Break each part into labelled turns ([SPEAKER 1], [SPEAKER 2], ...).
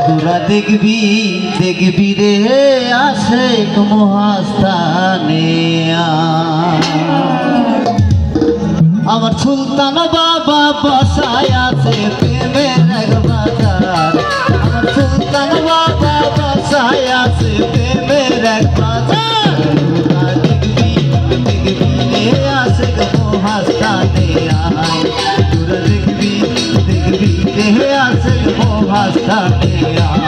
[SPEAKER 1] তোরা দেখবি দেখবি রে আশেক মহাস্থানে আমার সুলতান বাবা বসায় আছে প্রেমের এক বাজার। আমার সুলতান বাবা বসায় আছে প্রেমের এক বাজার। তোরা দেখবি দেখবি রে আশেক মহাস্থানে আয়। তোরা দেখবি দেখবি রে আশেক মহাস্থানে আয়।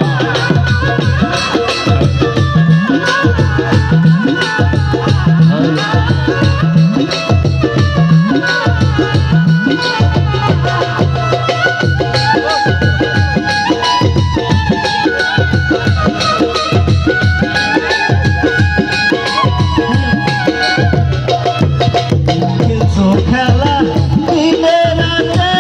[SPEAKER 1] খেলা দিনে রাতে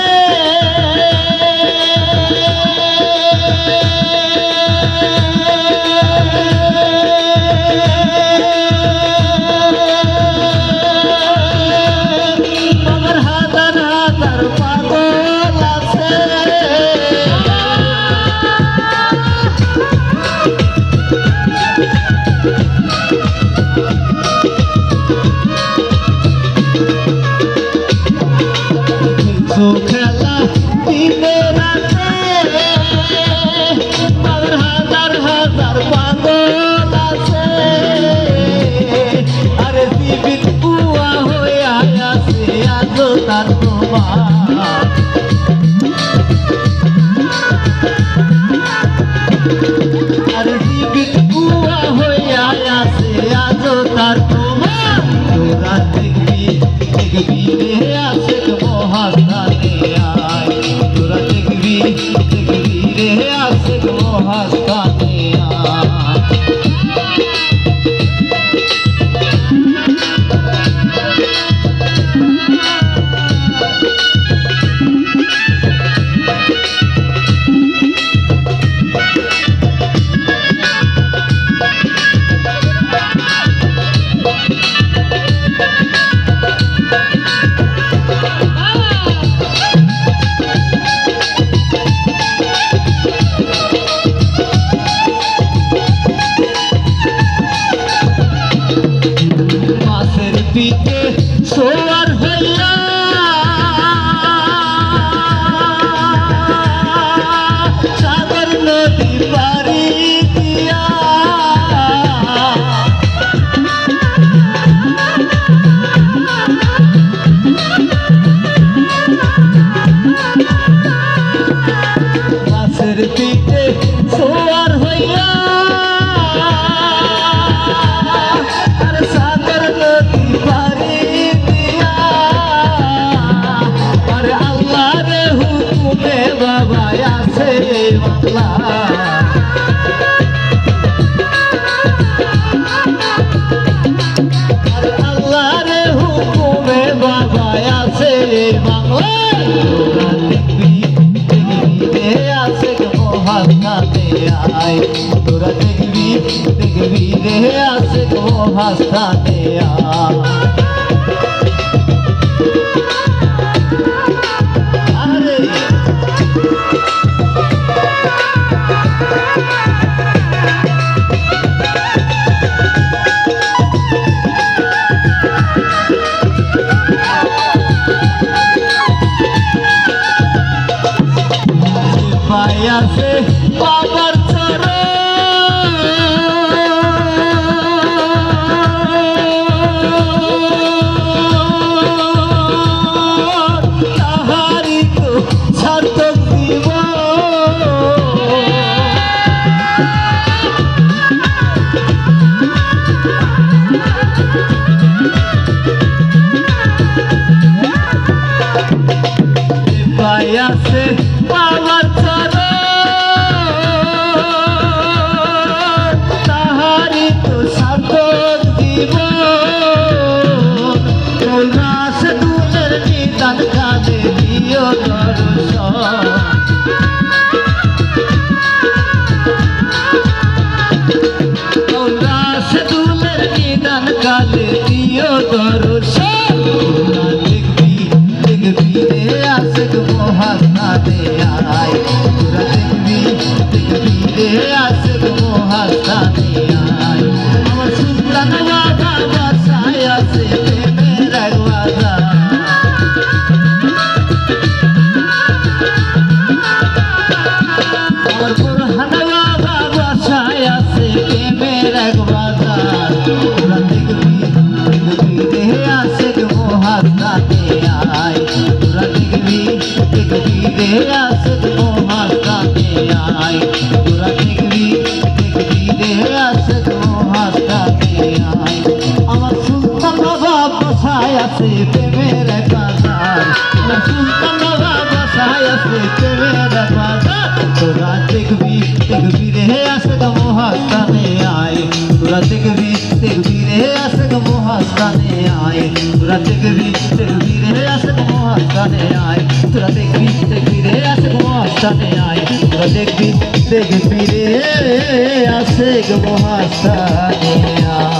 [SPEAKER 1] আমার হাজার হাজার পাগল আছে। খেলা দিনে রাতে আমার হাজার হাজার পাগল আছে। আরে জীবিত কুয়া হয়ে আছে আজ তার তোমার। আরে জীবিত কুয়া হয়ে আছে আজ তার তোমার। তোরা দেখবি দেখবি রে আশেক মহাস্থানে আয়। তোরা দেখবি দেখবি রে আশেক মহাস্থানে আয়। মাছের পিঠে সোয়ার হইয়া সাগর নদী পাড়ি দিয়া মাছের পিঠে সোয়ার হইয়া সাগর নদী পাড়ি দিয়া। আরে আল্লাহ রে হুকুমে বাবা আছে বাংলা। আরে আল্লাহ রে হুকুমে বাবা আছে বাংলায়। তোরা দেখবি দেখবি রে আশেক মহাস্থানে আয়। তোরা দেখবি দেখবি রে আশেক মহাস্থানে আয়। আরে পায়াছে বাবার চরণ তাহারি তো সার্থক দিব। পায়াছে বাবার চরণ আয় তোরা দেখবি দেখবি রে আশেক মহাস্থানে আয় আমার সুলতান বাবা বসায় আছে প্রেমের বাজার আমার সুলতান বাবা বসায় আছে প্রেমের বাজার তোরা দেখবি দেখবি রে আশেক মহাস্থানে আয় তোরা দেখবি দেখবি রে আশেক মহাস্থানে আয় তোরা দেখবি দেখবি রে আশেক মহাস্থানে আয় তোরা দেখবি দেখবি রে আশেক মহাস্থানে আয় তোরা দেখবি দেখবি রে আশেক মহাস্থানে আয়